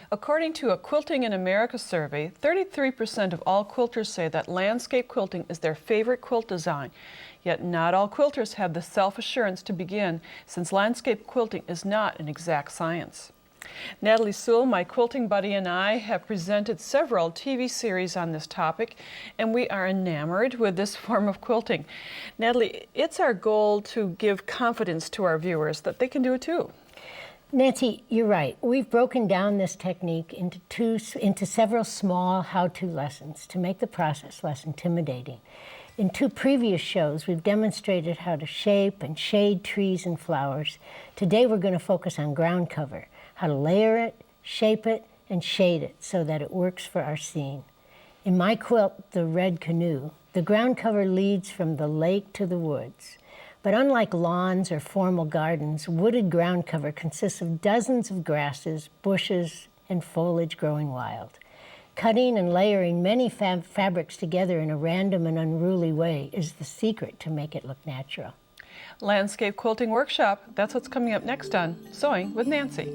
According to a Quilting in America survey, 33% of all quilters say that landscape quilting is their favorite quilt design. Yet not all quilters have the self-assurance to begin, since landscape quilting is not an exact science. Natalie Sewell, my quilting buddy, and I have presented several TV series on this topic, and we are enamored with this form of quilting. Natalie, it's our goal to give confidence to our viewers that they can do it too. Nancy, you're right. We've broken down this technique into several small how-to lessons to make the process less intimidating. In 2 previous shows, we've demonstrated how to shape and shade trees and flowers. Today, we're going to focus on ground cover, how to layer it, shape it, and shade it so that it works for our scene. In my quilt, The Red Canoe, the ground cover leads from the lake to the woods. But unlike lawns or formal gardens, wooded ground cover consists of dozens of grasses, bushes, and foliage growing wild. Cutting and layering many fabrics together in a random and unruly way is the secret to make it look natural. Landscape Quilting Workshop, that's what's coming up next on Sewing with Nancy.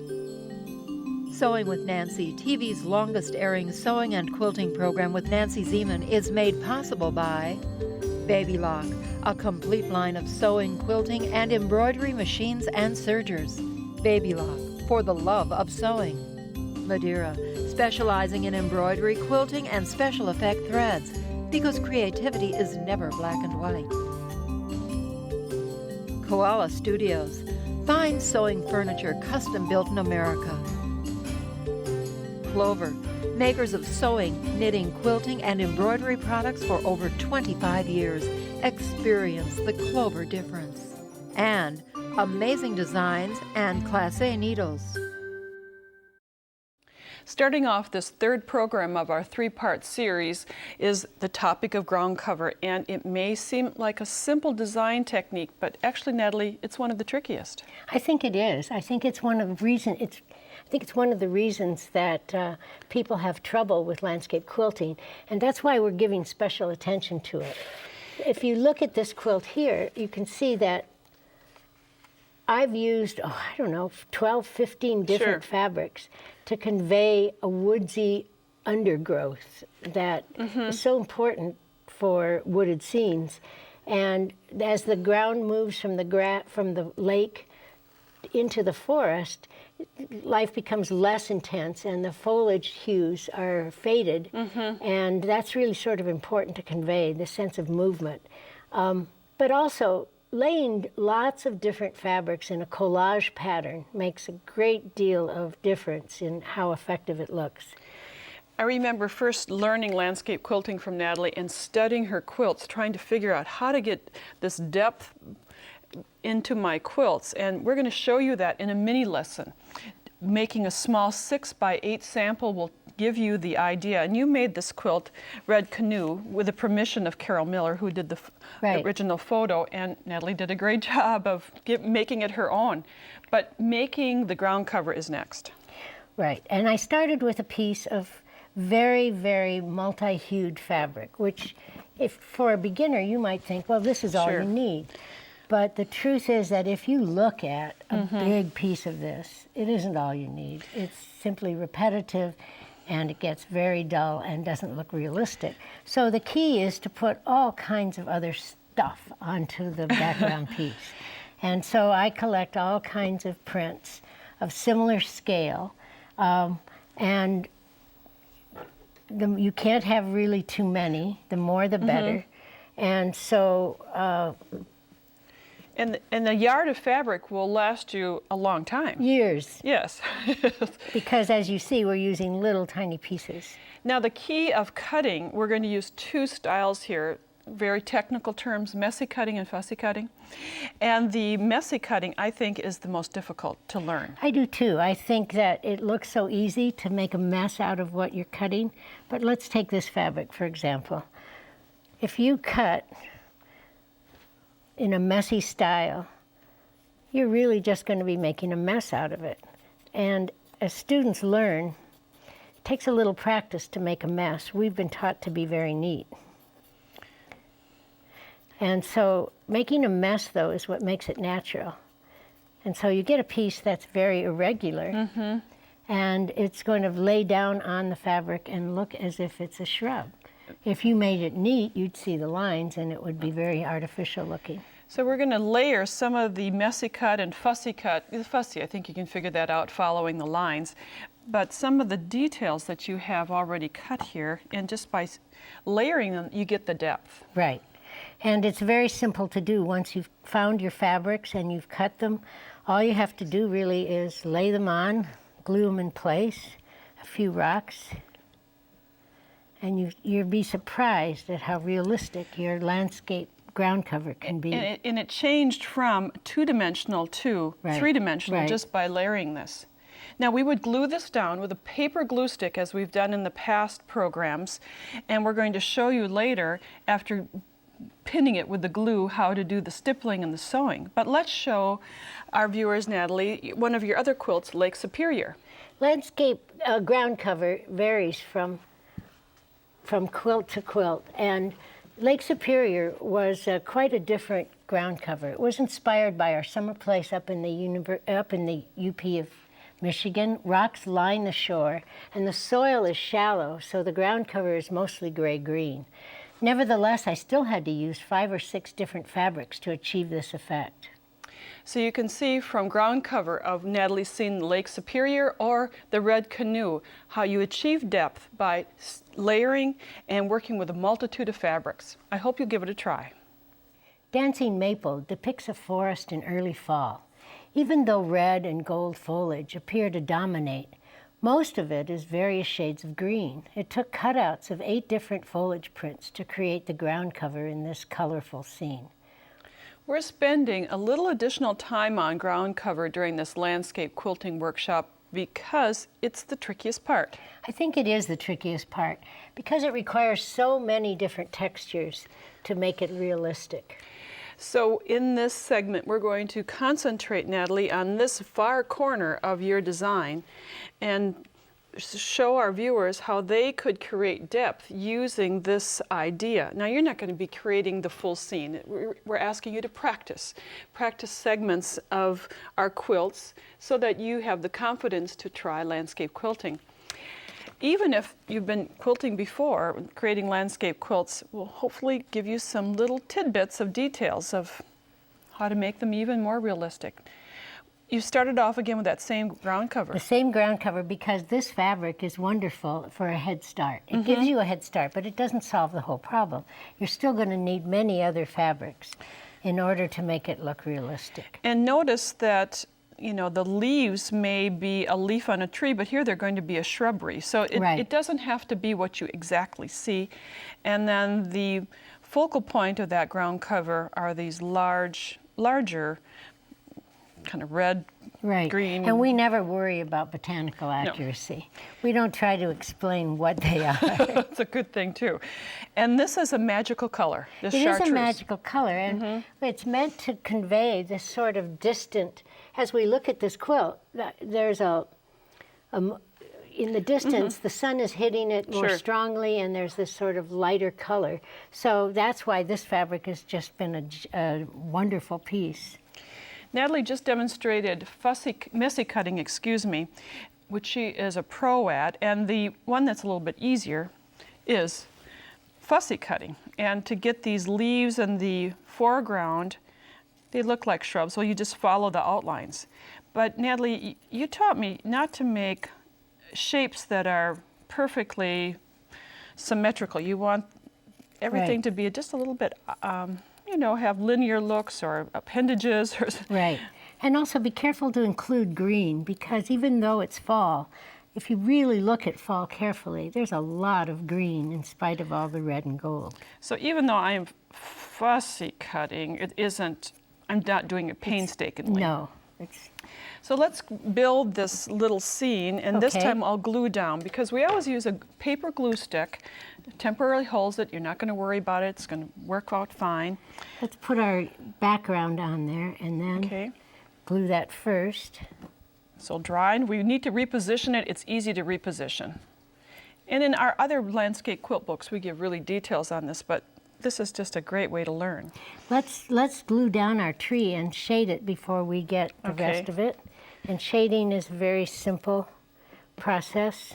Sewing with Nancy, TV's longest airing sewing and quilting program with Nancy Zieman, is made possible by Baby Lock, a complete line of sewing, quilting, and embroidery machines and sergers. Baby Lock, for the love of sewing. Madeira, specializing in embroidery, quilting, and special effect threads, because creativity is never black and white. Koala Studios, fine sewing furniture custom built in America. Clover, makers of sewing, knitting, quilting, and embroidery products for over 25 years. Experience the Clover difference. And amazing designs and Class A needles. Starting off this 3rd program of our 3-part series is the topic of ground cover, and it may seem like a simple design technique, but actually, Natalie, it's one of the trickiest. I think it is. I think it's one of the reasons that people have trouble with landscape quilting, and that's why we're giving special attention to it. If you look at this quilt here, you can see that I've used, 12, 15 different fabrics to convey a woodsy undergrowth that is so important for wooded scenes. And as the ground moves from the lake into the forest, life becomes less intense and the foliage hues are faded. And that's really sort of important to convey the sense of movement. But also, laying lots of different fabrics in a collage pattern makes a great deal of difference in how effective it looks. I remember first learning landscape quilting from Natalie and studying her quilts, trying to figure out how to get this depth into my quilts, and we're going to show you that in a mini lesson. Making a small 6x8 sample will give you the idea, and you made this quilt, Red Canoe, with the permission of Carol Miller, who did the original photo, and Natalie did a great job of making it her own. But making the ground cover is next. Right, and I started with a piece of very, very multi-hued fabric, which if for a beginner you might think, well, this is all you need. But the truth is that if you look at a big piece of this, it isn't all you need. It's simply repetitive, and it gets very dull and doesn't look realistic. So the key is to put all kinds of other stuff onto the background piece. And so I collect all kinds of prints of similar scale, and you can't have really too many. The more, the better. And so And the yard of fabric will last you a long time. years. Yes. Because as you see, we're using little tiny pieces. Now the key of cutting, we're going to use 2 styles here, very technical terms, messy cutting and fussy cutting. And the messy cutting, I think, is the most difficult to learn. I do too. I think that it looks so easy to make a mess out of what you're cutting. But let's take this fabric, for example. If you cut in a messy style, you're really just going to be making a mess out of it. And as students learn, it takes a little practice to make a mess. We've been taught to be very neat. And so making a mess, though, is what makes it natural. And so you get a piece that's very irregular, and it's going to lay down on the fabric and look as if it's a shrub. If you made it neat, you'd see the lines and it would be very artificial looking. So we're going to layer some of the messy cut and fussy cut. The fussy, I think you can figure that out following the lines. But some of the details that you have already cut here, and just by layering them, you get the depth. Right. And it's very simple to do. Once you've found your fabrics and you've cut them, all you have to do really is lay them on, glue them in place, a few rocks, and you'll be surprised at how realistic your landscape ground cover can be. And it changed from two-dimensional to three-dimensional just by layering this. Now we would glue this down with a paper glue stick as we've done in the past programs, and we're going to show you later, after pinning it with the glue, how to do the stippling and the sewing. But let's show our viewers, Natalie, one of your other quilts, Lake Superior. Landscape ground cover varies from quilt to quilt, and Lake Superior was quite a different ground cover. It was inspired by our summer place up in the UP of Michigan. Rocks line the shore, and the soil is shallow, so the ground cover is mostly gray-green. Nevertheless, I still had to use 5 or 6 different fabrics to achieve this effect. So you can see from ground cover of Natalie's scene, Lake Superior or the Red Canoe, how you achieve depth by layering and working with a multitude of fabrics. I hope you'll give it a try. Dancing Maple depicts a forest in early fall. Even though red and gold foliage appear to dominate, most of it is various shades of green. It took cutouts of 8 different foliage prints to create the ground cover in this colorful scene. We're spending a little additional time on ground cover during this landscape quilting workshop because it's the trickiest part. I think it is the trickiest part because it requires so many different textures to make it realistic. So in this segment, we're going to concentrate, Natalie, on this far corner of your design and show our viewers how they could create depth using this idea. Now, you're not going to be creating the full scene. We're asking you to practice segments of our quilts so that you have the confidence to try landscape quilting. Even if you've been quilting before, creating landscape quilts will hopefully give you some little tidbits of details of how to make them even more realistic. You started off again with that same ground cover. The same ground cover, because this fabric is wonderful for a head start. It gives you a head start, but it doesn't solve the whole problem. You're still going to need many other fabrics in order to make it look realistic. And notice that, you know, the leaves may be a leaf on a tree, but here they're going to be a shrubbery. So it doesn't have to be what you exactly see. And then the focal point of that ground cover are these larger kind of red, green. And we never worry about botanical accuracy. No. We don't try to explain what they are. That's a good thing too. And this is a magical color, this chartreuse. It is a magical color, and it's meant to convey this sort of distant, as we look at this quilt, there's in the distance, the sun is hitting it more strongly, and there's this sort of lighter color. So that's why this fabric has just been a wonderful piece. Natalie just demonstrated messy cutting, which she is a pro at, and the one that's a little bit easier is fussy cutting. And to get these leaves in the foreground, they look like shrubs, so you just follow the outlines. But Natalie, you taught me not to make shapes that are perfectly symmetrical. You want everything to be just a little bit you know, have linear looks or appendages. Right. And also be careful to include green, because even though it's fall, if you really look at fall carefully, there's a lot of green in spite of all the red and gold. So even though I'm fussy cutting, I'm not doing it painstakingly. No. So let's build this little scene, and this time I'll glue down, because we always use a paper glue stick. Temporarily holds it. You're not going to worry about it. It's going to work out fine. Let's put our background on there and then glue that first. So dry, and we need to reposition it. It's easy to reposition. And in our other landscape quilt books, we give really details on this, but this is just a great way to learn. Let's glue down our tree and shade it before we get the rest of it. And shading is very simple. process.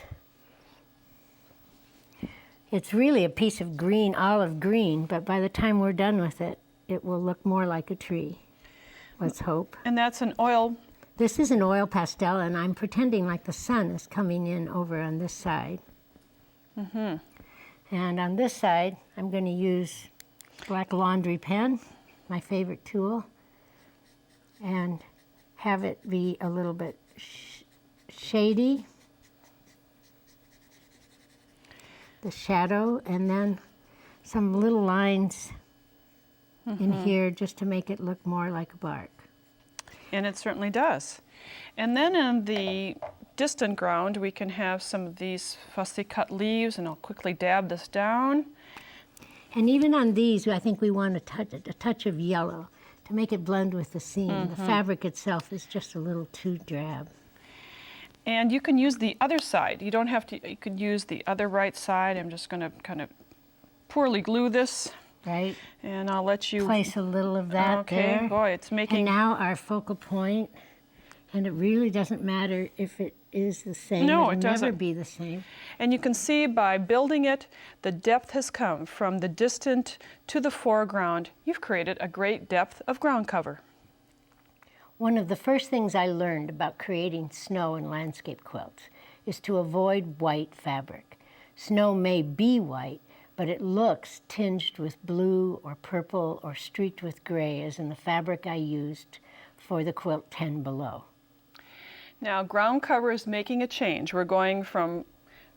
It's really a piece of green, olive green, but by the time we're done with it, it will look more like a tree. Let's hope. And that's an oil. This is an oil pastel, and I'm pretending like the sun is coming in over on this side. And on this side, I'm going to use black laundry pen, my favorite tool, and have it be a little bit shady, the shadow, and then some little lines in here just to make it look more like a bark. And it certainly does. And then in the distant ground, we can have some of these fussy cut leaves, and I'll quickly dab this down. And even on these, I think we want a touch of yellow to make it blend with the scene. The fabric itself is just a little too drab. And you can use the other side. You don't have to, you could use the other right side. I'm just going to kind of poorly glue this. Right? And I'll let you Place a little of that okay, there. boy, it's And making. now our focal point, and it really doesn't matter if it is the same. No, It'll it never doesn't. be the same. And you can see by building it, the depth has come from the distant to the foreground. You've created a great depth of ground cover. One of the first things I learned about creating snow in landscape quilts is to avoid white fabric. Snow may be white, but it looks tinged with blue or purple or streaked with gray, as in the fabric I used for the quilt 10 Below. Now, ground cover is making a change. We're going from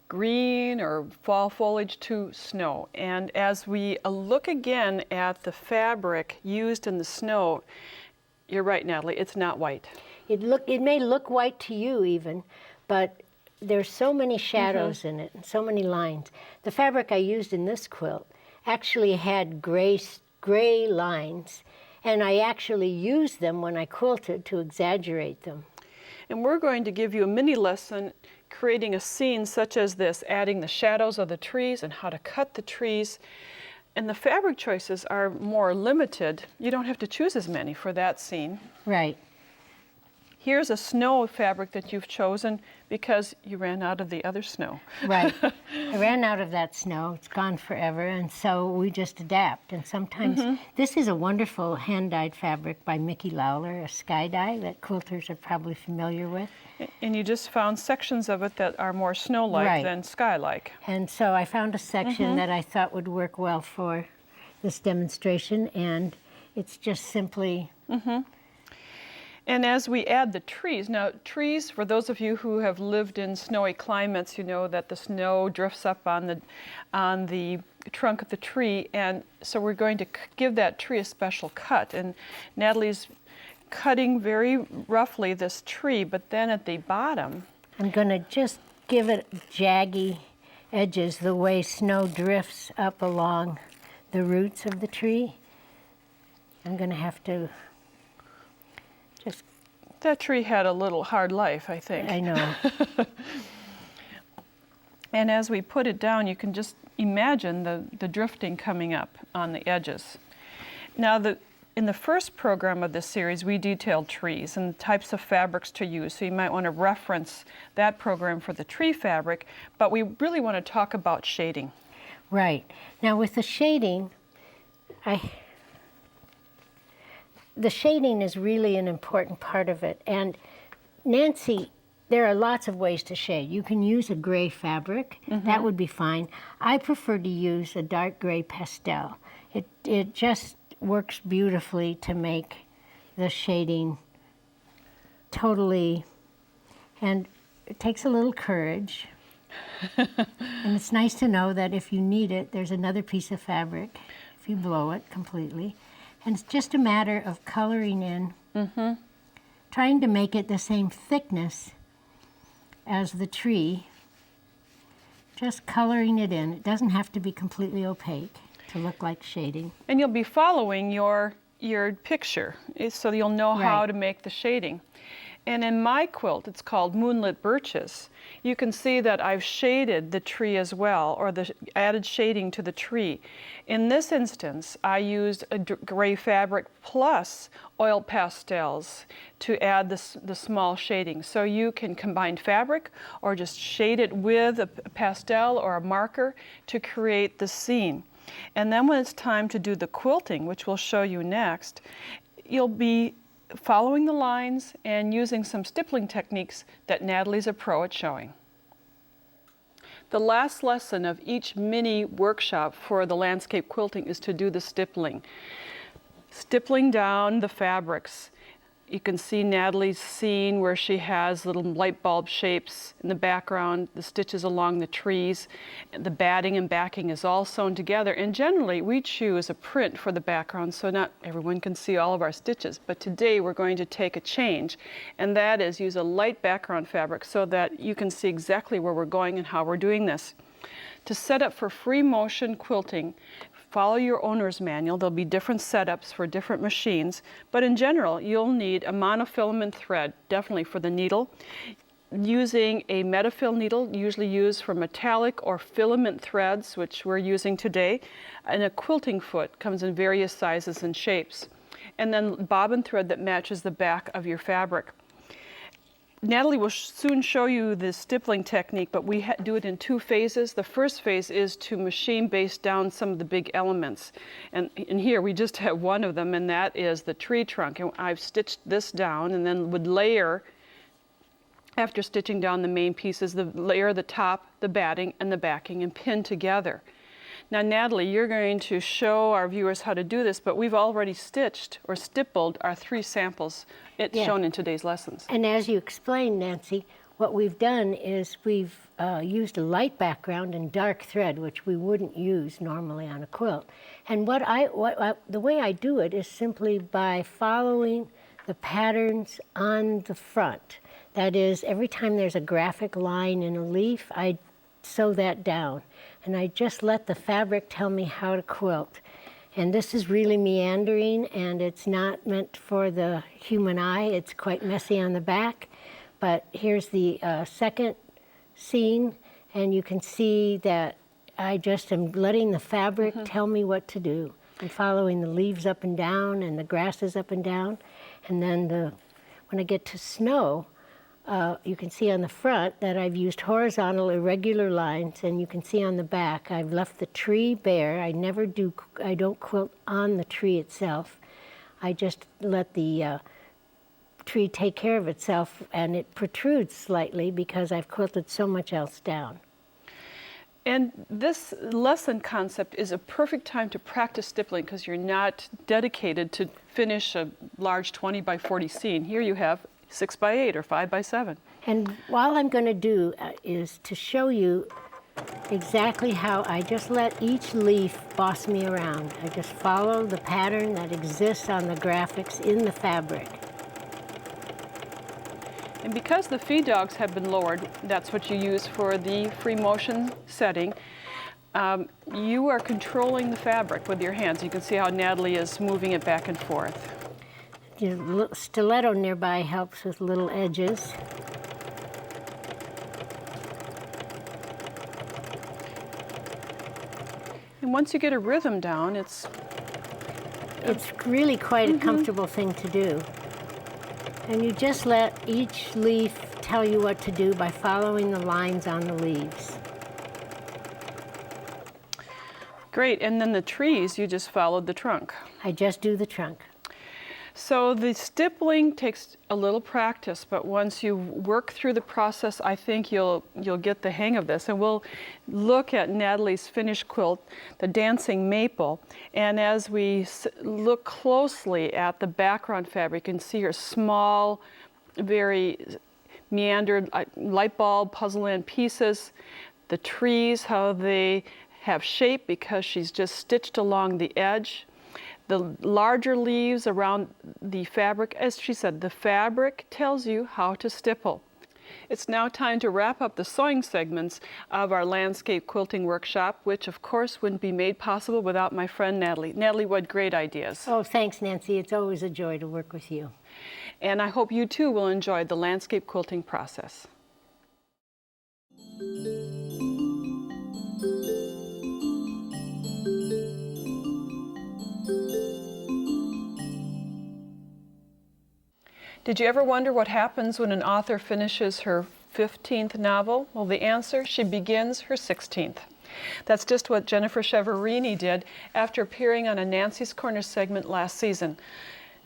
green or fall foliage to snow. And as we look again at the fabric used in the snow, you're right, Natalie, it's not white. It may look white to you even, but there's so many shadows in it and so many lines. The fabric I used in this quilt actually had gray lines, and I actually used them when I quilted to exaggerate them. And we're going to give you a mini lesson creating a scene such as this, adding the shadows of the trees and how to cut the trees. And the fabric choices are more limited. You don't have to choose as many for that scene. Right. Here's a snow fabric that you've chosen because you ran out of the other snow. Right. I ran out of that snow. It's gone forever, and so we just adapt. And sometimes this is a wonderful hand-dyed fabric by Mickey Lowler, a sky dye that quilters are probably familiar with. And you just found sections of it that are more snow-like Right. than sky-like. And so I found a section that I thought would work well for this demonstration, and it's just simply And as we add the trees, now trees, for those of you who have lived in snowy climates, you know that the snow drifts up on the trunk of the tree, and so we're going to give that tree a special cut. And Natalie's cutting very roughly this tree, but then at the bottom, I'm going to just give it jaggy edges the way snow drifts up along the roots of the tree. I'm going to have to just, that tree had a little hard life, I think. I know. And as we put it down, you can just imagine the drifting coming up on the edges. Now, in the first program of this series, we detailed trees and types of fabrics to use, so you might want to reference that program for the tree fabric, but we really want to talk about shading. Right. Now with the shading, the shading is really an important part of it. And Nancy, there are lots of ways to shade. You can use a gray fabric. That would be fine. I prefer to use a dark gray pastel. It just works beautifully to make the shading totally, and it takes a little courage. And it's nice to know that if you need it, there's another piece of fabric if you blow it completely. And it's just a matter of coloring in, trying to make it the same thickness as the tree, just coloring it in. It doesn't have to be completely opaque to look like shading. And you'll be following your picture, so you'll know how Right. to make the shading. And in my quilt, it's called Moonlit Birches. You can see that I've shaded the tree as well, or added shading to the tree. In this instance, I used a gray fabric plus oil pastels to add the small shading. So you can combine fabric or just shade it with a pastel or a marker to create the scene. And then when it's time to do the quilting, which we'll show you next, you'll be following the lines and using some stippling techniques that Natalie's a pro at showing. The last lesson of each mini workshop for the landscape quilting is to do the stippling. Stippling down the fabrics. You can see Natalie's scene where she has little light bulb shapes in the background, the stitches along the trees, the batting and backing is all sewn together. And generally we choose a print for the background so not everyone can see all of our stitches. But today we're going to take a change, and that is use a light background fabric so that you can see exactly where we're going and how we're doing this. To set up for free motion quilting, follow your owner's manual. There'll be different setups for different machines, but in general, you'll need a monofilament thread, definitely for the needle. Using a Metafill needle, usually used for metallic or filament threads, which we're using today, and a quilting foot comes in various sizes and shapes. And then bobbin thread that matches the back of your fabric. Natalie will soon show you the stippling technique, but we do it in two phases. The first phase is to machine base down some of the big elements. And here we just have one of them, and that is the tree trunk. And I've stitched this down and then would layer, after stitching down the main pieces, layer the top, the batting, and the backing and pin together. Now, Natalie, you're going to show our viewers how to do this, but we've already stitched or stippled our 3 samples shown in today's lessons. And as you explained, Nancy, what we've done is we've used a light background and dark thread, which we wouldn't use normally on a quilt. And the way I do it is simply by following the patterns on the front. That is, every time there's a graphic line in a leaf, I sew that down. And I just let the fabric tell me how to quilt. And this is really meandering, and it's not meant for the human eye. It's quite messy on the back. But here's the second scene, and you can see that I just am letting the fabric tell me what to do. I'm following the leaves up and down and the grasses up and down. And then when I get to snow, you can see on the front that I've used horizontal irregular lines, and you can see on the back I've left the tree bare. I don't quilt on the tree itself. I just let the tree take care of itself, and it protrudes slightly because I've quilted so much else down. And this lesson concept is a perfect time to practice stippling because you're not dedicated to finish a large 20 by 40 scene. Here you have 6 by 8 or 5 by 7. And all I'm going to do is to show you exactly how I just let each leaf boss me around. I just follow the pattern that exists on the graphics in the fabric. And because the feed dogs have been lowered, that's what you use for the free motion setting, you are controlling the fabric with your hands. You can see how Natalie is moving it back and forth. The stiletto nearby helps with little edges. And once you get a rhythm down, it's really quite a comfortable thing to do. And you just let each leaf tell you what to do by following the lines on the leaves. Great, and then the trees, you just followed the trunk. I just do the trunk. So the stippling takes a little practice, but once you work through the process, I think you'll get the hang of this. And we'll look at Natalie's finished quilt, the Dancing Maple. And as we look closely at the background fabric, you can see her small, very meandered light bulb puzzle-in pieces. The trees, how they have shape because she's just stitched along the edge. The larger leaves around the fabric, as she said, the fabric tells you how to stipple. It's now time to wrap up the sewing segments of our landscape quilting workshop, which of course wouldn't be made possible without my friend Natalie. Natalie, what great ideas. Oh, thanks, Nancy. It's always a joy to work with you. And I hope you too will enjoy the landscape quilting process. Did you ever wonder what happens when an author finishes her 15th novel? Well, the answer, she begins her 16th. That's just what Jennifer Chiaverini did after appearing on a Nancy's Corner segment last season.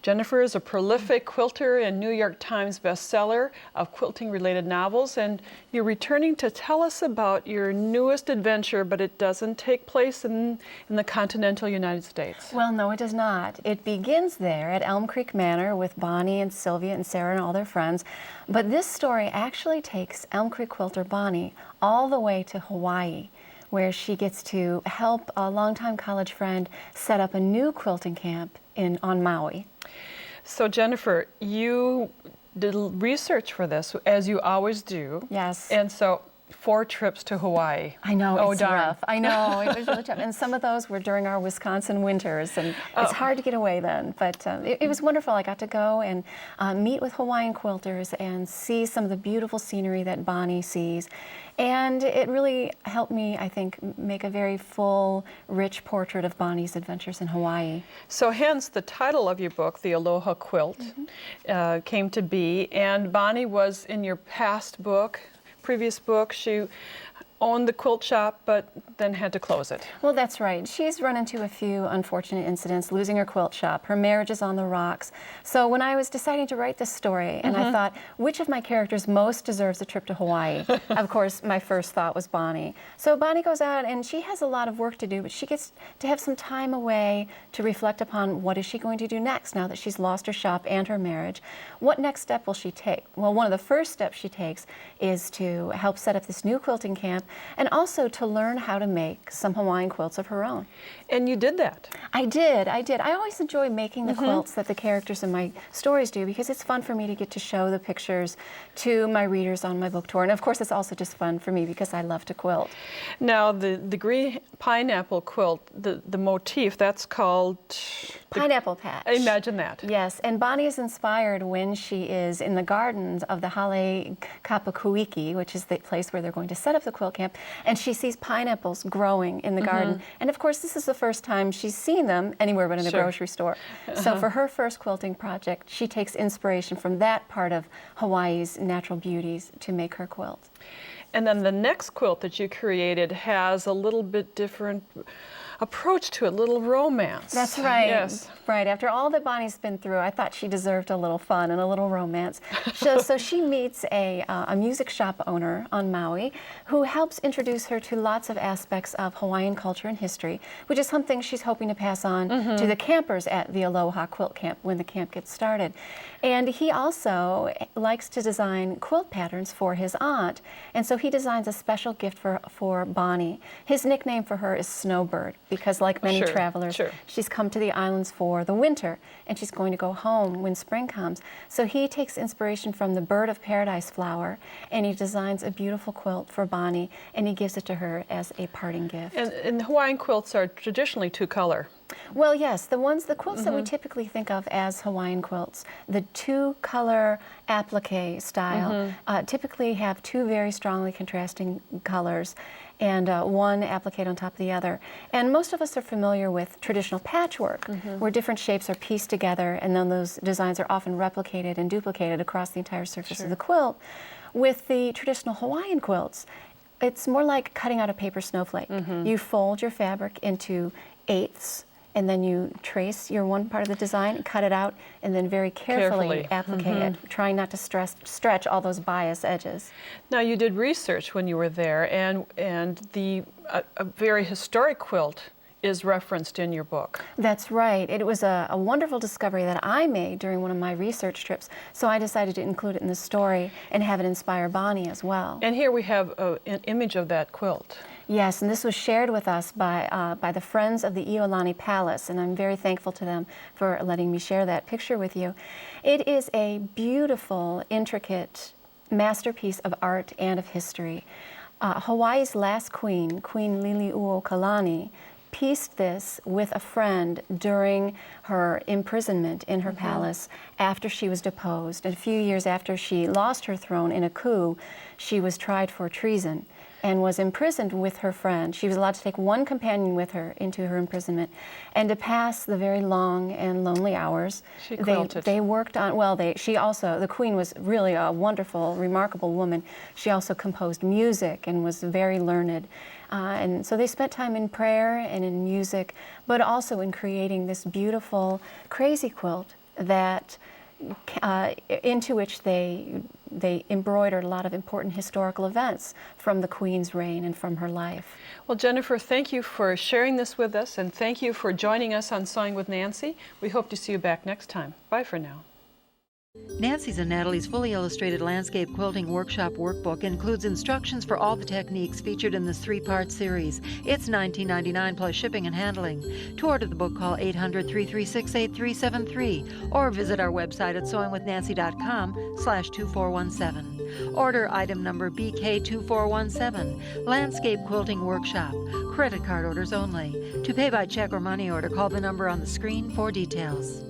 Jennifer is a prolific quilter and New York Times bestseller of quilting-related novels, and you're returning to tell us about your newest adventure, but it doesn't take place in the continental United States. Well, no, it does not. It begins there at Elm Creek Manor with Bonnie and Sylvia and Sarah and all their friends, but this story actually takes Elm Creek quilter Bonnie all the way to Hawaii, where she gets to help a longtime college friend set up a new quilting camp on Maui. So Jennifer, you did research for this, as you always do. Yes. And so 4 trips to Hawaii. I know, Oh, it's darn. rough. I know, it was really tough. And some of those were during our Wisconsin winters, and it's hard to get away then. But it was wonderful. I got to go and meet with Hawaiian quilters and see some of the beautiful scenery that Bonnie sees. And it really helped me, I think, make a very full, rich portrait of Bonnie's adventures in Hawaii. So hence the title of your book, The Aloha Quilt, came to be. And Bonnie was in your previous book. She owned the quilt shop, but then had to close it. Well, that's right. She's run into a few unfortunate incidents, losing her quilt shop. Her marriage is on the rocks. So when I was deciding to write this story, and I thought, which of my characters most deserves a trip to Hawaii? Of course, my first thought was Bonnie. So Bonnie goes out, and she has a lot of work to do, but she gets to have some time away to reflect upon what is she going to do next now that she's lost her shop and her marriage. What next step will she take? Well, one of the first steps she takes is to help set up this new quilting camp, and also to learn how to make some Hawaiian quilts of her own. And you did that. I did. I always enjoy making the quilts that the characters in my stories do, because it's fun for me to get to show the pictures to my readers on my book tour. And of course, it's also just fun for me because I love to quilt. Now, the green pineapple quilt, the motif, that's called... Pineapple Patch. Imagine that. Yes, and Bonnie is inspired when she is in the gardens of the Hale Kapakuiki, which is the place where they're going to set up the quilt camp, and she sees pineapples growing in the garden. And of course, this is the first time she's seen them anywhere but in a grocery store. So for her first quilting project, she takes inspiration from that part of Hawaii's natural beauties to make her quilt. And then the next quilt that you created has a little bit different approach to it, a little romance. That's right. Yes. Right. After all that Bonnie's been through, I thought she deserved a little fun and a little romance. So she meets a music shop owner on Maui who helps introduce her to lots of aspects of Hawaiian culture and history, which is something she's hoping to pass on to the campers at the Aloha Quilt Camp when the camp gets started. And he also likes to design quilt patterns for his aunt, and so he designs a special gift for Bonnie. His nickname for her is Snowbird, because like many travelers, she's come to the islands for the winter, and she's going to go home when spring comes. So he takes inspiration from the bird of paradise flower, and he designs a beautiful quilt for Bonnie, and he gives it to her as a parting gift. And Hawaiian quilts are traditionally 2-color. Well, yes, the quilts that we typically think of as Hawaiian quilts, the 2-color applique style, typically have 2 very strongly contrasting colors, and one appliqué on top of the other. And most of us are familiar with traditional patchwork, where different shapes are pieced together, and then those designs are often replicated and duplicated across the entire surface of the quilt. With the traditional Hawaiian quilts, it's more like cutting out a paper snowflake. You fold your fabric into 1/8, and then you trace your one part of the design, cut it out, and then very carefully applique it, trying not to stretch all those bias edges. Now, you did research when you were there, and a very historic quilt is referenced in your book. That's right. It was a wonderful discovery that I made during one of my research trips, so I decided to include it in the story and have it inspire Bonnie as well. And here we have an image of that quilt. Yes, and this was shared with us by the Friends of the Iolani Palace, and I'm very thankful to them for letting me share that picture with you. It is a beautiful, intricate masterpiece of art and of history. Hawaii's last queen, Queen Liliuokalani, pieced this with a friend during her imprisonment in her palace after she was deposed. A few years after she lost her throne in a coup, she was tried for treason and was imprisoned with her friend. She was allowed to take one companion with her into her imprisonment, and to pass the very long and lonely hours, She quilted. they worked on, well, she also, the queen was really a wonderful, remarkable woman. She also composed music and was very learned. And so they spent time in prayer and in music, but also in creating this beautiful crazy quilt that into which they embroidered a lot of important historical events from the Queen's reign and from her life. Well, Jennifer, thank you for sharing this with us, and thank you for joining us on Sewing with Nancy. We hope to see you back next time. Bye for now. Nancy's and Natalie's fully illustrated landscape quilting workshop workbook includes instructions for all the techniques featured in this 3-part series. It's $19.99 plus shipping and handling. To order the book, call 800-336-8373 or visit our website at sewingwithnancy.com/2417. Order item number BK2417, Landscape Quilting Workshop. Credit card orders only. To pay by check or money order, call the number on the screen for details.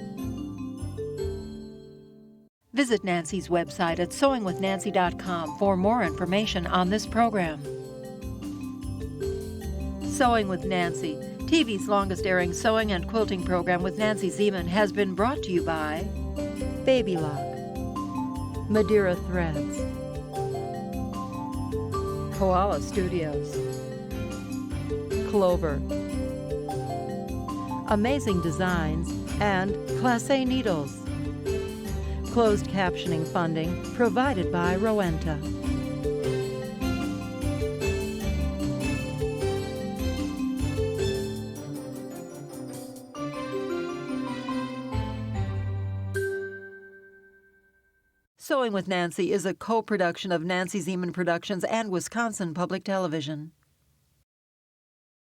Visit Nancy's website at sewingwithnancy.com for more information on this program. Sewing with Nancy, TV's longest-airing sewing and quilting program with Nancy Zieman, has been brought to you by Baby Lock, Madeira Threads, Koala Studios, Clover, Amazing Designs, and Classe Needles. Closed captioning funding provided by Rowenta. Sewing with Nancy is a co-production of Nancy Zieman Productions and Wisconsin Public Television.